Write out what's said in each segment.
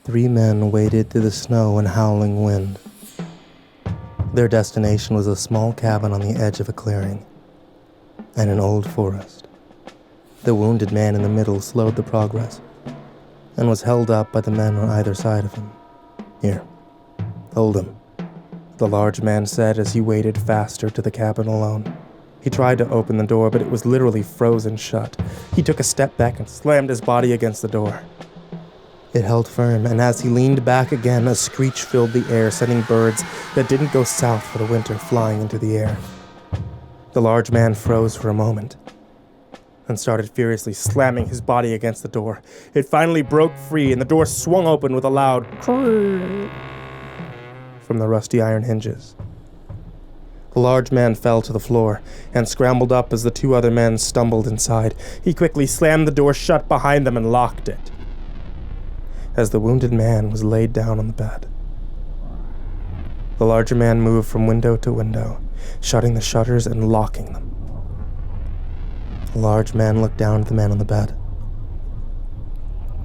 3 men waded through the snow and howling wind. Their destination was a small cabin on the edge of a clearing and an old forest. The wounded man in the middle slowed the progress and was held up by the men on either side of him. "Here, hold him," the large man said as he waded faster to the cabin alone. He tried to open the door, but it was literally frozen shut. He took a step back and slammed his body against the door. It held firm, and as he leaned back again, a screech filled the air, sending birds that didn't go south for the winter flying into the air. The large man froze for a moment and started furiously slamming his body against the door. It finally broke free, and the door swung open with a loud "creak" from the rusty iron hinges. The large man fell to the floor and scrambled up as the 2 other men stumbled inside. He quickly slammed the door shut behind them and locked it as the wounded man was laid down on the bed. The larger man moved from window to window, shutting the shutters and locking them. The large man looked down at the man on the bed.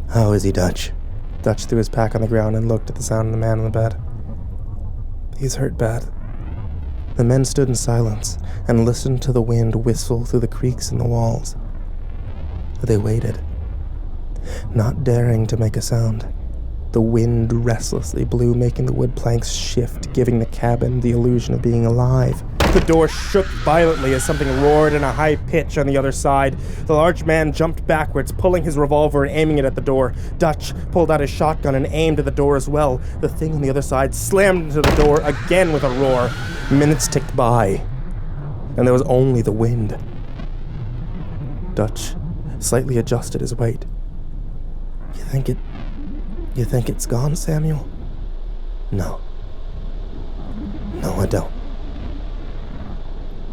"How is he, Dutch?" Dutch threw his pack on the ground and looked at the sound of the man on the bed. "He's hurt bad." The men stood in silence and listened to the wind whistle through the creaks in the walls. They waited, not daring to make a sound. The wind restlessly blew, making the wood planks shift, giving the cabin the illusion of being alive. The door shook violently as something roared in a high pitch on the other side. The large man jumped backwards, pulling his revolver and aiming it at the door. Dutch pulled out his shotgun and aimed at the door as well. The thing on the other side slammed into the door again with a roar. Minutes ticked by, and there was only the wind. Dutch slightly adjusted his weight. You think it's gone, Samuel?" No, I don't."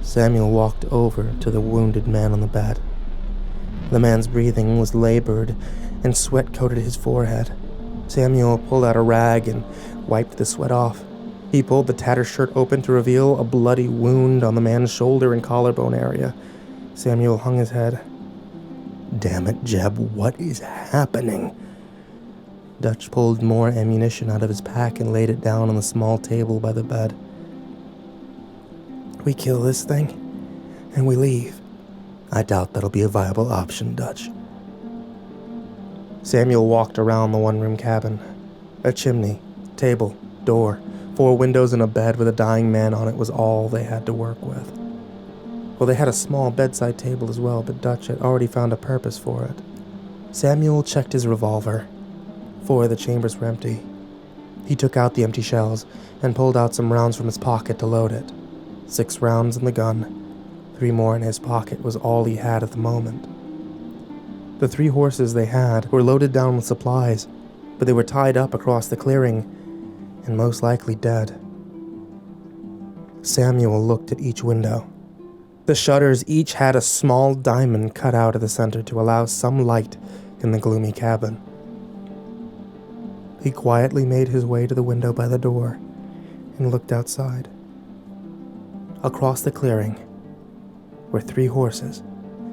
Samuel walked over to the wounded man on the bed. The man's breathing was labored, and sweat coated his forehead. Samuel pulled out a rag and wiped the sweat off. He pulled the tattered shirt open to reveal a bloody wound on the man's shoulder and collarbone area. Samuel hung his head. "Damn it, Jeb, what is happening?" Dutch pulled more ammunition out of his pack and laid it down on the small table by the bed. "We kill this thing, and we leave." "I doubt that'll be a viable option, Dutch." Samuel walked around the one-room cabin. A chimney, table, door, 4 windows and a bed with a dying man on it was all they had to work with. Well, they had a small bedside table as well, but Dutch had already found a purpose for it. Samuel checked his revolver. 4 of the chambers were empty. He took out the empty shells and pulled out some rounds from his pocket to load it. 6 rounds in the gun. 3 more in his pocket was all he had at the moment. The 3 horses they had were loaded down with supplies, but they were tied up across the clearing and most likely dead. Samuel looked at each window. The shutters each had a small diamond cut out of the center to allow some light in the gloomy cabin. He quietly made his way to the window by the door and looked outside. Across the clearing were 3 horses,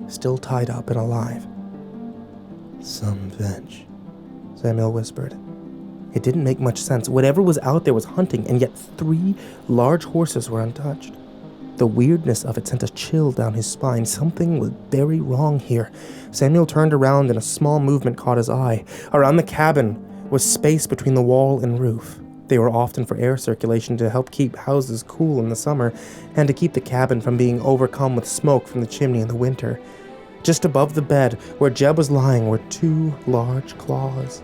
still tied up and alive. "Some bitch," Samuel whispered. It didn't make much sense. Whatever was out there was hunting, and yet 3 large horses were untouched. The weirdness of it sent a chill down his spine. Something was very wrong here. Samuel turned around and a small movement caught his eye. Around the cabin was space between the wall and roof. They were often for air circulation to help keep houses cool in the summer and to keep the cabin from being overcome with smoke from the chimney in the winter. Just above the bed, where Jeb was lying, were 2 large claws.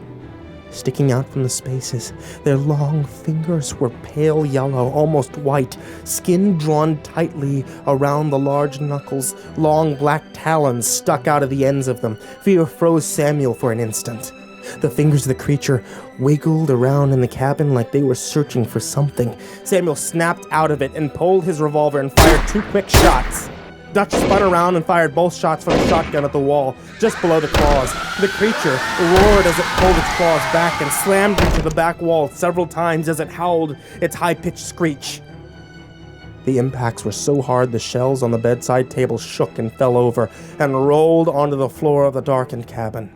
Sticking out from the spaces, their long fingers were pale yellow, almost white, skin drawn tightly around the large knuckles. Long black talons stuck out of the ends of them. Fear froze Samuel for an instant. The fingers of the creature wiggled around in the cabin like they were searching for something. Samuel snapped out of it and pulled his revolver and fired 2 quick shots. Dutch spun around and fired both shots from the shotgun at the wall, just below the claws. The creature roared as it pulled its claws back and slammed into the back wall several times as it howled its high-pitched screech. The impacts were so hard the shells on the bedside table shook and fell over and rolled onto the floor of the darkened cabin.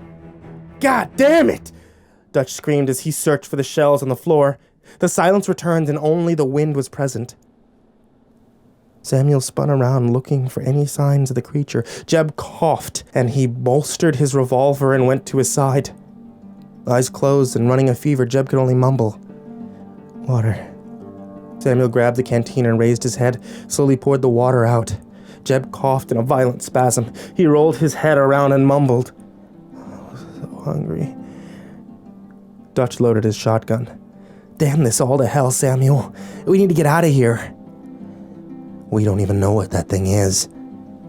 "God damn it!" Dutch screamed as he searched for the shells on the floor. The silence returned and only the wind was present. Samuel spun around looking for any signs of the creature. Jeb coughed and he bolstered his revolver and went to his side. Eyes closed and running a fever, Jeb could only mumble, "Water." Samuel grabbed the canteen and raised his head, slowly poured the water out. Jeb coughed in a violent spasm. He rolled his head around and mumbled, "Oh, so hungry." Dutch loaded his shotgun. "Damn this all to hell, Samuel. We need to get out of here." "We don't even know what that thing is."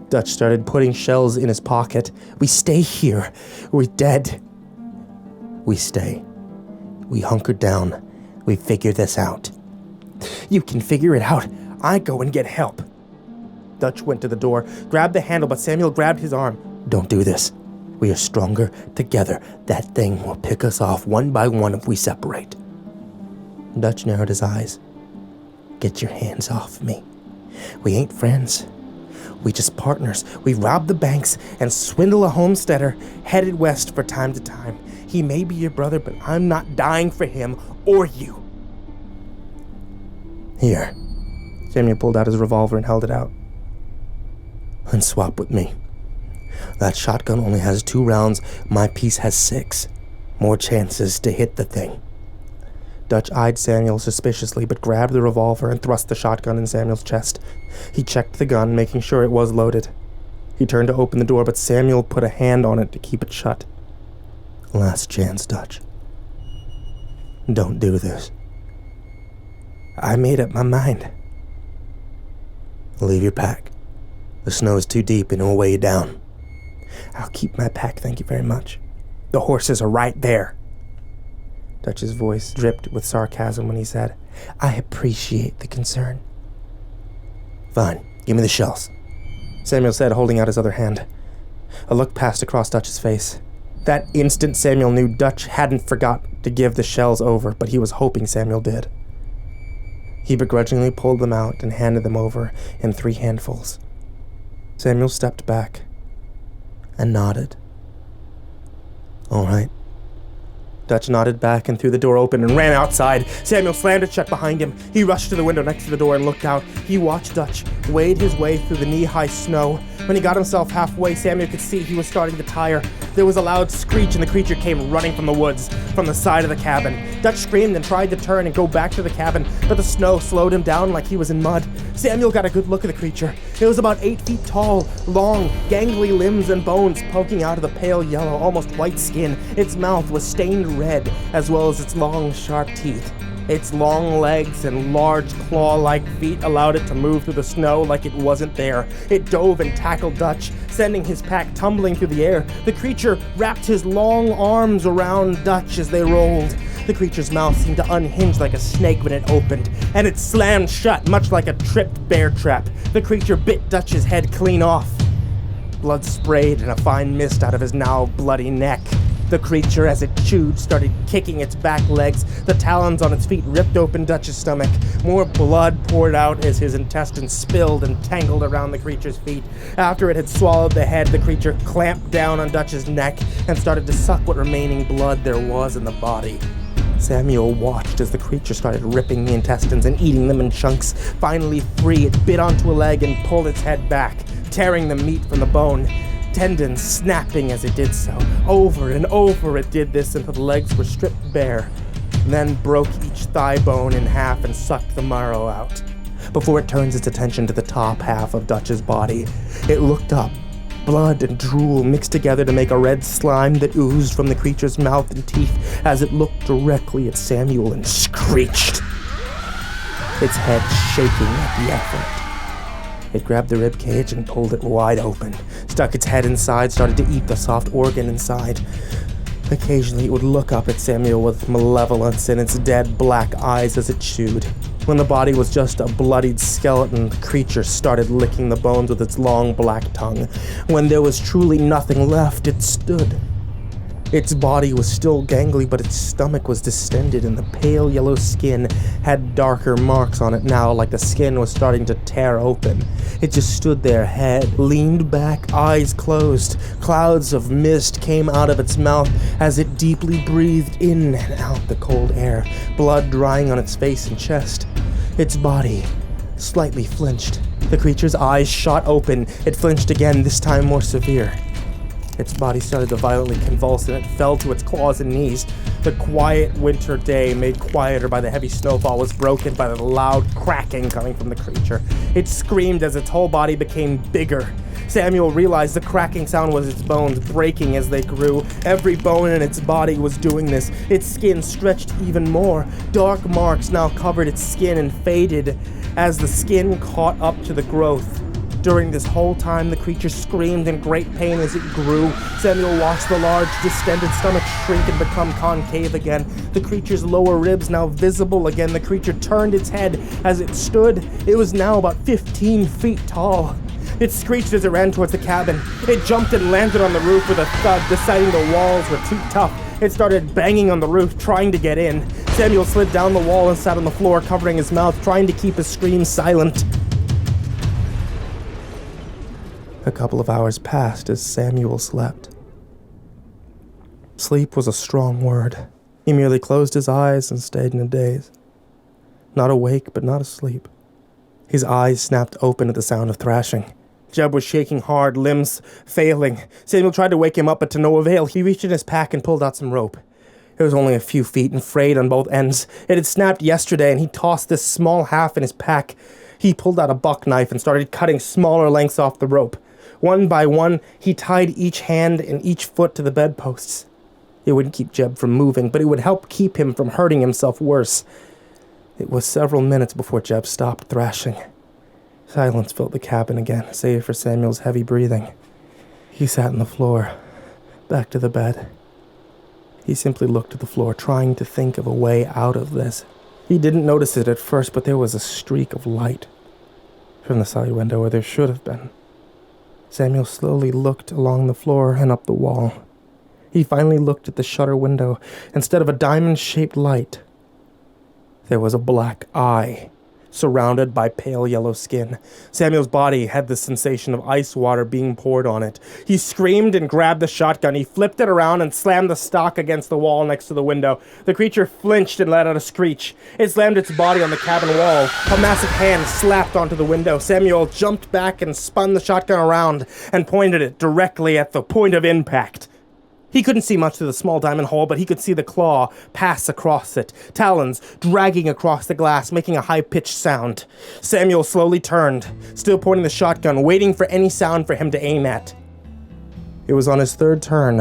Dutch started putting shells in his pocket. "We stay here. We're dead." "We stay. We hunker down. We figure this out." "You can figure it out. I go and get help." Dutch went to the door, grabbed the handle, but Samuel grabbed his arm. "Don't do this. We are stronger together. That thing will pick us off one by one if we separate." Dutch narrowed his eyes. "Get your hands off me. We ain't friends. We just partners. We rob the banks and swindle a homesteader headed west for time to time. He may be your brother, but I'm not dying for him or you." "Here." Samuel pulled out his revolver and held it out. "And swap with me. That shotgun only has 2 rounds. My piece has 6. More chances to hit the thing." Dutch eyed Samuel suspiciously, but grabbed the revolver and thrust the shotgun in Samuel's chest. He checked the gun, making sure it was loaded. He turned to open the door, but Samuel put a hand on it to keep it shut. "Last chance, Dutch. Don't do this." "I made up my mind." "Leave your pack. The snow is too deep and it will weigh you down." "I'll keep my pack, thank you very much. The horses are right there." Dutch's voice dripped with sarcasm when he said, "I appreciate the concern." "Fine, give me the shells," Samuel said, holding out his other hand. A look passed across Dutch's face. That instant, Samuel knew Dutch hadn't forgotten to give the shells over, but he was hoping Samuel did. He begrudgingly pulled them out and handed them over in 3 handfuls. Samuel stepped back and nodded. "All right." Dutch nodded back and threw the door open and ran outside. Samuel slammed it shut behind him. He rushed to the window next to the door and looked out. He watched Dutch wade his way through the knee-high snow. When he got himself halfway, Samuel could see he was starting to tire. There was a loud screech and the creature came running from the woods, from the side of the cabin. Dutch screamed and tried to turn and go back to the cabin, but the snow slowed him down like he was in mud. Samuel got a good look at the creature. It was about 8 feet tall, long, gangly limbs and bones poking out of the pale yellow, almost white skin. Its mouth was stained red, as well as its long, sharp teeth. Its long legs and large claw-like feet allowed it to move through the snow like it wasn't there. It dove and tackled Dutch, sending his pack tumbling through the air. The creature wrapped his long arms around Dutch as they rolled. The creature's mouth seemed to unhinge like a snake when it opened, and it slammed shut much like a tripped bear trap. The creature bit Dutch's head clean off. Blood sprayed in a fine mist out of his now bloody neck. The creature, as it chewed, started kicking its back legs. The talons on its feet ripped open Dutch's stomach. More blood poured out as his intestines spilled and tangled around the creature's feet. After it had swallowed the head, the creature clamped down on Dutch's neck and started to suck what remaining blood there was in the body. Samuel watched as the creature started ripping the intestines and eating them in chunks. Finally free, it bit onto a leg and pulled its head back, tearing the meat from the bone. Tendons snapping as it did so. Over and over it did this until the legs were stripped bare, and then broke each thigh bone in half and sucked the marrow out. Before it turns its attention to the top half of Dutch's body, it looked up. Blood and drool mixed together to make a red slime that oozed from the creature's mouth and teeth as it looked directly at Samuel and screeched, its head shaking at the effort. It grabbed the rib cage and pulled it wide open, stuck its head inside, started to eat the soft organ inside. Occasionally it would look up at Samuel with malevolence in its dead black eyes as it chewed. When the body was just a bloodied skeleton, the creature started licking the bones with its long black tongue. When there was truly nothing left, it stood, Its body was still gangly, but its stomach was distended, and the pale yellow skin had darker marks on it now, like the skin was starting to tear open. It just stood there, head leaned back, eyes closed. Clouds of mist came out of its mouth as it deeply breathed in and out the cold air, blood drying on its face and chest. Its body slightly flinched. The creature's eyes shot open. It flinched again, this time more severe. Its body started to violently convulse, and it fell to its claws and knees. The quiet winter day, made quieter by the heavy snowfall, was broken by the loud cracking coming from the creature. It screamed as its whole body became bigger. Samuel realized the cracking sound was its bones breaking as they grew. Every bone in its body was doing this. Its skin stretched even more. Dark marks now covered its skin and faded as the skin caught up to the growth. During this whole time, the creature screamed in great pain as it grew. Samuel watched the large, distended stomach shrink and become concave again. The creature's lower ribs now visible again. The creature turned its head as it stood. It was now about 15 feet tall. It screeched as it ran towards the cabin. It jumped and landed on the roof with a thud, deciding the walls were too tough. It started banging on the roof, trying to get in. Samuel slid down the wall and sat on the floor, covering his mouth, trying to keep his screams silent. A couple of hours passed as Samuel slept. Sleep was a strong word. He merely closed his eyes and stayed in a daze. Not awake, but not asleep. His eyes snapped open at the sound of thrashing. Jeb was shaking hard, limbs failing. Samuel tried to wake him up, but to no avail. He reached in his pack and pulled out some rope. It was only a few feet and frayed on both ends. It had snapped yesterday, and he tossed this small half in his pack. He pulled out a buck knife and started cutting smaller lengths off the rope. One by one, he tied each hand and each foot to the bedposts. It wouldn't keep Jeb from moving, but it would help keep him from hurting himself worse. It was several minutes before Jeb stopped thrashing. Silence filled the cabin again, save for Samuel's heavy breathing. He sat on the floor, back to the bed. He simply looked at the floor, trying to think of a way out of this. He didn't notice it at first, but there was a streak of light from the side window where there should have been. Samuel slowly looked along the floor and up the wall. He finally looked at the shutter window. Instead of a diamond-shaped light, there was a black eye, surrounded by pale yellow skin. Samuel's body had the sensation of ice water being poured on it. He screamed and grabbed the shotgun. He flipped it around and slammed the stock against the wall next to the window. The creature flinched and let out a screech. It slammed its body on the cabin wall. A massive hand slapped onto the window. Samuel jumped back and spun the shotgun around and pointed it directly at the point of impact. He couldn't see much through the small diamond hole, but he could see the claw pass across it, talons dragging across the glass, making a high-pitched sound. Samuel slowly turned, still pointing the shotgun, waiting for any sound for him to aim at. It was on his third turn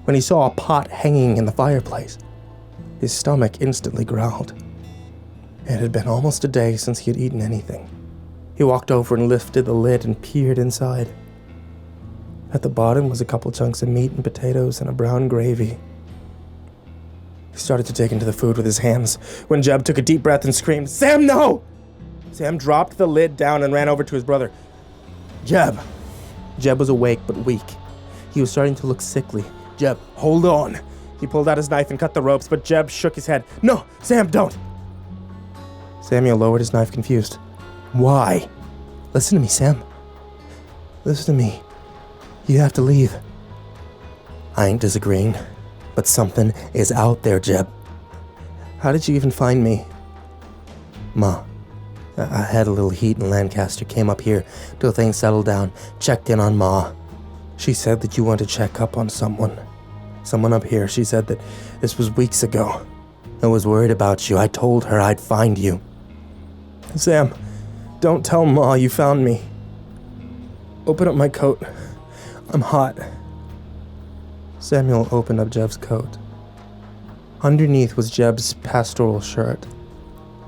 when he saw a pot hanging in the fireplace. His stomach instantly growled. It had been almost a day since he had eaten anything. He walked over and lifted the lid and peered inside. At the bottom was a couple chunks of meat and potatoes and a brown gravy. He started to dig into the food with his hands when Jeb took a deep breath and screamed, "Sam, no!" Sam dropped the lid down and ran over to his brother. "Jeb." Jeb was awake but weak. He was starting to look sickly. "Jeb, hold on." He pulled out his knife and cut the ropes, but Jeb shook his head. "No, Sam, don't." Samuel lowered his knife, confused. "Why?" "Listen to me, Sam. Listen to me. You have to leave." "I ain't disagreeing, but something is out there, Jeb." "How did you even find me?" "Ma, I had a little heat in Lancaster, came up here till things settled down, checked in on Ma. She said that you wanted to check up on someone up here. She said that this was weeks ago. I was worried about you. I told her I'd find you." "Sam, don't tell Ma you found me. Open up my coat. I'm hot." Samuel opened up Jeb's coat. Underneath was Jeb's pastoral shirt.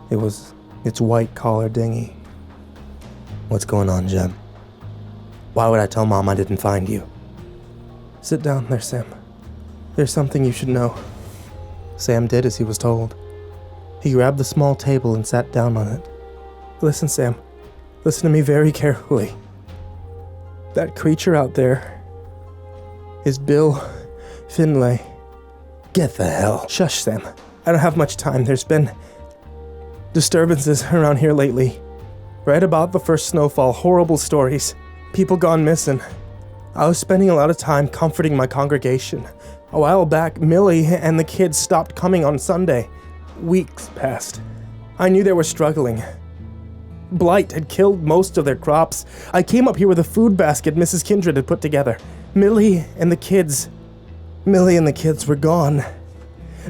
It was its white collar dingy. "What's going on, Jeb? Why would I tell Mom I didn't find you?" "Sit down there, Sam. There's something you should know." Sam did as he was told. He grabbed the small table and sat down on it. "Listen, Sam. Listen to me very carefully. That creature out there is Bill Finlay. Get the hell. Shush, Sam. I don't have much time. There's been disturbances around here lately. Right about the first snowfall, horrible stories. People gone missing. I was spending a lot of time comforting my congregation. A while back, Millie and the kids stopped coming on Sunday. Weeks passed. I knew they were struggling. Blight had killed most of their crops. I came up here with a food basket Mrs. Kindred had put together. Millie and the kids were gone.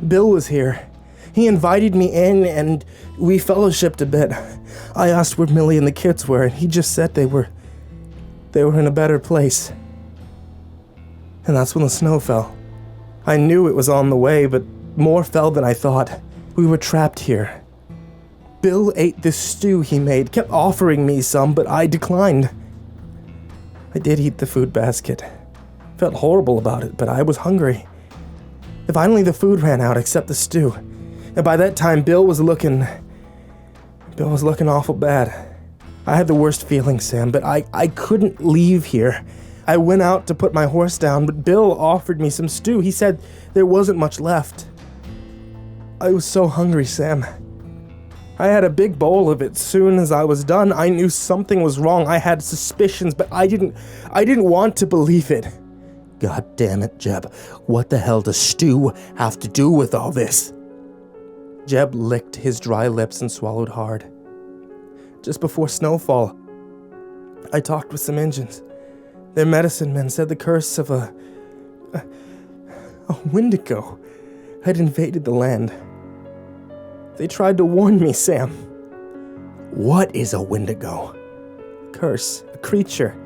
Bill was here. He invited me in and we fellowshipped a bit. I asked where Millie and the kids were and he just said they were in a better place. And that's when the snow fell. I knew it was on the way, but more fell than I thought. We were trapped here. Bill ate this stew he made, kept offering me some, but I declined. I did eat the food basket. Felt horrible about it, but I was hungry. Finally, the food ran out except the stew. And by that time, Bill was looking awful bad. I had the worst feeling, Sam, but I couldn't leave here. I went out to put my horse down, but Bill offered me some stew. He said there wasn't much left. I was so hungry, Sam. I had a big bowl of it. Soon as I was done, I knew something was wrong. I had suspicions, but I didn't want to believe it. God damn it, Jeb. What the hell does stew have to do with all this? Jeb licked his dry lips and swallowed hard. Just before snowfall, I talked with some Injuns. Their medicine men said the curse of a wendigo had invaded the land. They tried to warn me, Sam. What is a wendigo? Curse, a creature.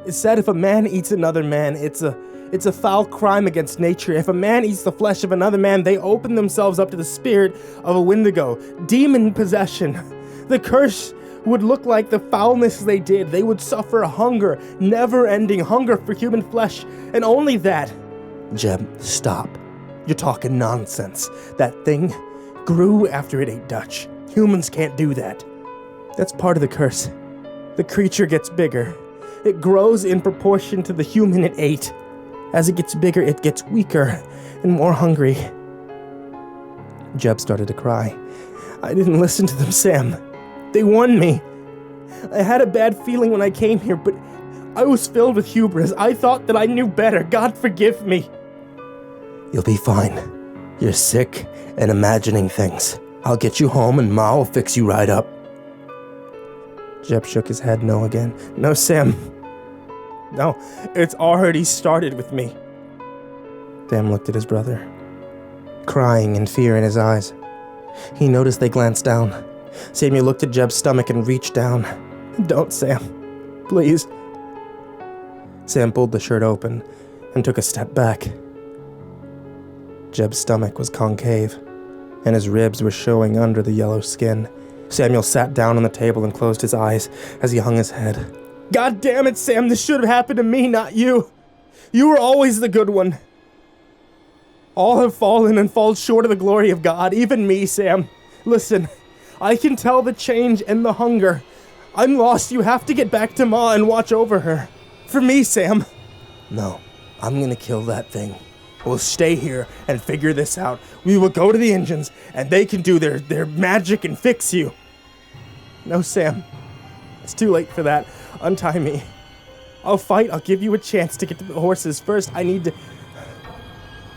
It said if a man eats another man, it's a foul crime against nature. If a man eats the flesh of another man, they open themselves up to the spirit of a wendigo. Demon possession. The curse would look like the foulness they did. They would suffer hunger, never-ending hunger for human flesh, and only that. Jeb, stop. You're talking nonsense. That thing grew after it ate Dutch. Humans can't do that. That's part of the curse. The creature gets bigger. It grows in proportion to the human it ate. As it gets bigger, it gets weaker and more hungry. Jeb started to cry. I didn't listen to them, Sam. They warned me. I had a bad feeling when I came here, but I was filled with hubris. I thought that I knew better. God forgive me. You'll be fine. You're sick and imagining things. I'll get you home and Ma will fix you right up. Jeb shook his head no again. No, Sam. No, it's already started with me. Sam looked at his brother, crying and fear in his eyes. He noticed they glanced down. Samuel looked at Jeb's stomach and reached down. Don't, Sam. Please. Sam pulled the shirt open and took a step back. Jeb's stomach was concave, and his ribs were showing under the yellow skin. Samuel sat down on the table and closed his eyes as he hung his head. God damn it, Sam, this should have happened to me, not you. You were always the good one. All have fallen and fall short of the glory of God, even me, Sam. Listen, I can tell the change and the hunger. I'm lost. You have to get back to Ma and watch over her. For me, Sam. No, I'm gonna kill that thing. We'll stay here and figure this out. We will go to the engines, and they can do their magic and fix you. No, Sam. It's too late for that. Untie me. I'll fight. I'll give you a chance to get to the horses. First, I need to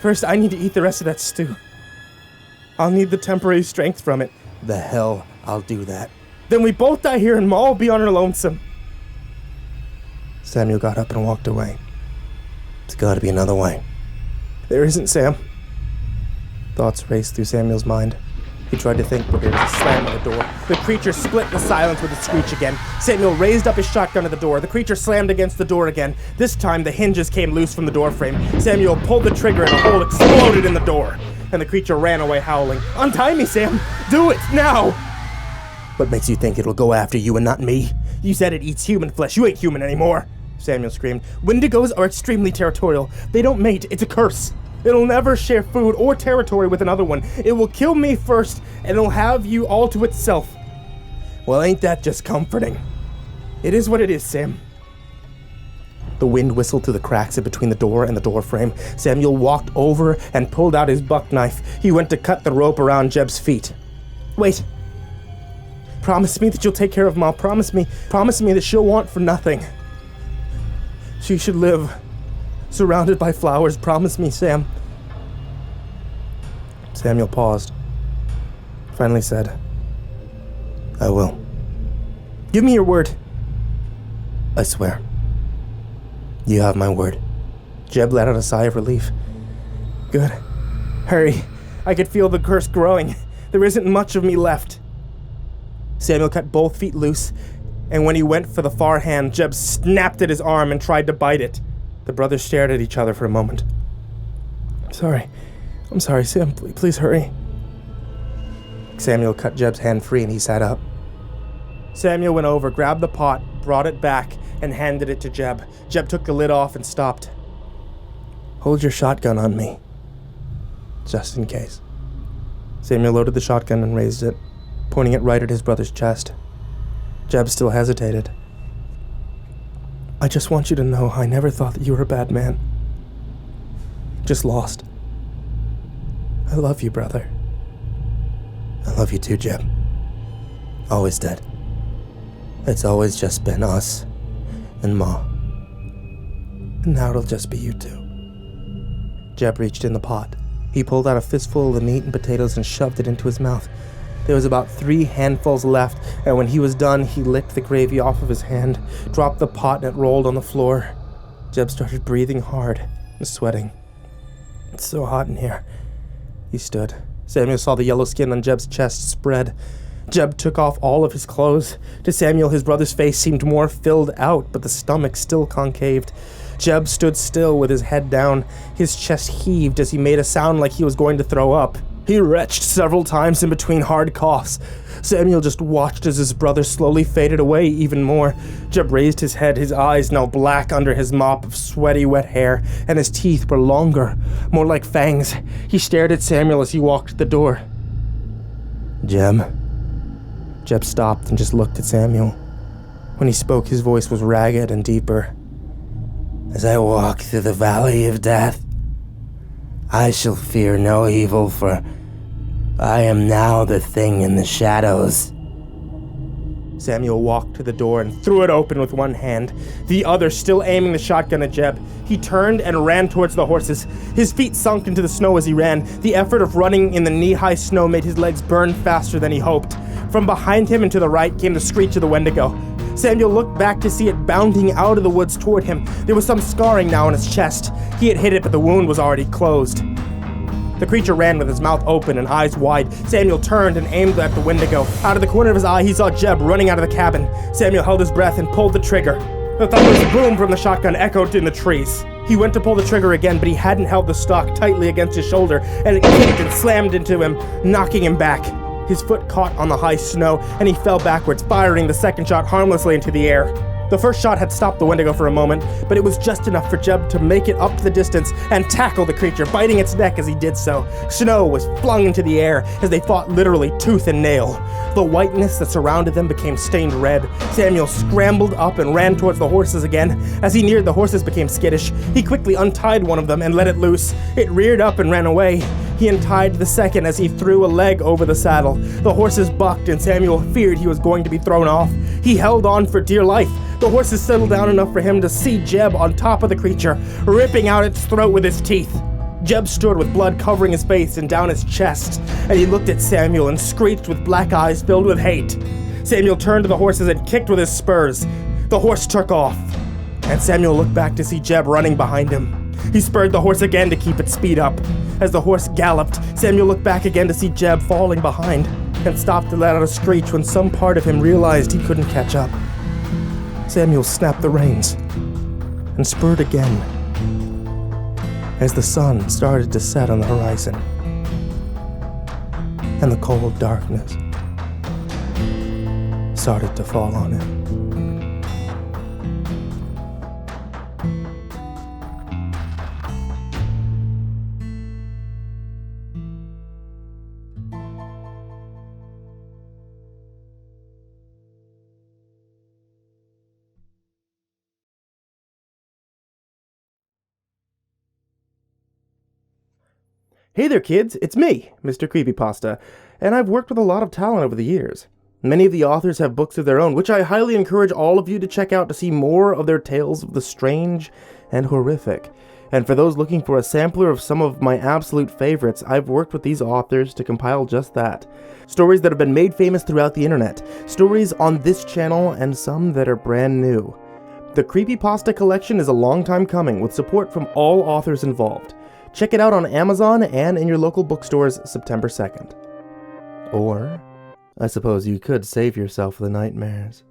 eat the rest of that stew. I'll need the temporary strength from it. The hell, I'll do that. Then we both die here and Ma will be on her lonesome. Samuel got up and walked away. There's gotta be another way. There isn't, Sam. Thoughts raced through Samuel's mind. He tried to think, but there was a slam on the door. The creature split the silence with a screech again. Samuel raised up his shotgun at the door. The creature slammed against the door again. This time, the hinges came loose from the door frame. Samuel pulled the trigger and a hole exploded in the door. And the creature ran away howling. Untie me, Sam! Do it, now! What makes you think it'll go after you and not me? You said it eats human flesh. You ain't human anymore, Samuel screamed. Wendigos are extremely territorial. They don't mate. It's a curse. It'll never share food or territory with another one. It will kill me first, and it'll have you all to itself. Well, ain't that just comforting? It is what it is, Sam. The wind whistled through the cracks in between the door and the door frame. Samuel walked over and pulled out his buck knife. He went to cut the rope around Jeb's feet. Wait. Promise me that you'll take care of Ma. Promise me that she'll want for nothing. She should live surrounded by flowers. Promise me, Sam. Samuel paused. Finally said, I will. Give me your word. I swear. You have my word. Jeb let out a sigh of relief. Good. Hurry. I could feel the curse growing. There isn't much of me left. Samuel cut both feet loose, and when he went for the far hand, Jeb snapped at his arm and tried to bite it. The brothers stared at each other for a moment. I'm sorry, Sam. Please hurry. Samuel cut Jeb's hand free and he sat up. Samuel went over, grabbed the pot, brought it back, and handed it to Jeb. Jeb took the lid off and stopped. Hold your shotgun on me. Just in case. Samuel loaded the shotgun and raised it, pointing it right at his brother's chest. Jeb still hesitated. I just want you to know I never thought that you were a bad man. Just lost. I love you, brother. I love you too, Jeb. Always did. It's always just been us and Ma. And now it'll just be you two. Jeb reached in the pot. He pulled out a fistful of the meat and potatoes and shoved it into his mouth. There was about 3 handfuls left, and when he was done, he licked the gravy off of his hand, dropped the pot, and it rolled on the floor. Jeb started breathing hard and sweating. It's so hot in here. He stood. Samuel saw the yellow skin on Jeb's chest spread. Jeb took off all of his clothes. To Samuel, his brother's face seemed more filled out, but the stomach still concaved. Jeb stood still with his head down. His chest heaved as he made a sound like he was going to throw up. He retched several times in between hard coughs. Samuel just watched as his brother slowly faded away even more. Jeb raised his head, his eyes now black under his mop of sweaty, wet hair, and his teeth were longer, more like fangs. He stared at Samuel as he walked to the door. Jeb? Jeb stopped and just looked at Samuel. When he spoke, his voice was ragged and deeper. As I walk through the valley of death, I shall fear no evil, for I am now the thing in the shadows. Samuel walked to the door and threw it open with one hand, the other still aiming the shotgun at Jeb. He turned and ran towards the horses. His feet sunk into the snow as he ran. The effort of running in the knee-high snow made his legs burn faster than he hoped. From behind him and to the right came the screech of the Wendigo. Samuel looked back to see it bounding out of the woods toward him. There was some scarring now on his chest. He had hit it, but the wound was already closed. The creature ran with his mouth open and eyes wide. Samuel turned and aimed at the Wendigo. Out of the corner of his eye, he saw Jeb running out of the cabin. Samuel held his breath and pulled the trigger. The thunderous boom from the shotgun echoed in the trees. He went to pull the trigger again, but he hadn't held the stock tightly against his shoulder, and it kicked and slammed into him, knocking him back. His foot caught on the high snow, and he fell backwards, firing the second shot harmlessly into the air. The first shot had stopped the Wendigo for a moment, but it was just enough for Jeb to make it up to the distance and tackle the creature, biting its neck as he did so. Snow was flung into the air as they fought literally tooth and nail. The whiteness that surrounded them became stained red. Samuel scrambled up and ran towards the horses again. As he neared, the horses became skittish. He quickly untied one of them and let it loose. It reared up and ran away. He untied the second as he threw a leg over the saddle. The horses bucked, and Samuel feared he was going to be thrown off. He held on for dear life. The horses settled down enough for him to see Jeb on top of the creature, ripping out its throat with his teeth. Jeb stood with blood covering his face and down his chest, and he looked at Samuel and screeched with black eyes filled with hate. Samuel turned to the horses and kicked with his spurs. The horse took off, and Samuel looked back to see Jeb running behind him. He spurred the horse again to keep its speed up. As the horse galloped, Samuel looked back again to see Jeb falling behind, and stopped to let out a screech when some part of him realized he couldn't catch up. Samuel snapped the reins and spurred again as the sun started to set on the horizon and the cold darkness started to fall on him. Hey there, kids, it's me, MrCreepyPasta, and I've worked with a lot of talent over the years. Many of the authors have books of their own, which I highly encourage all of you to check out to see more of their tales of the strange and horrific. And for those looking for a sampler of some of my absolute favorites, I've worked with these authors to compile just that. Stories that have been made famous throughout the internet, stories on this channel, and some that are brand new. The CreepyPasta collection is a long time coming, with support from all authors involved. Check it out on Amazon and in your local bookstores September 2nd. Or, I suppose you could save yourself the nightmares.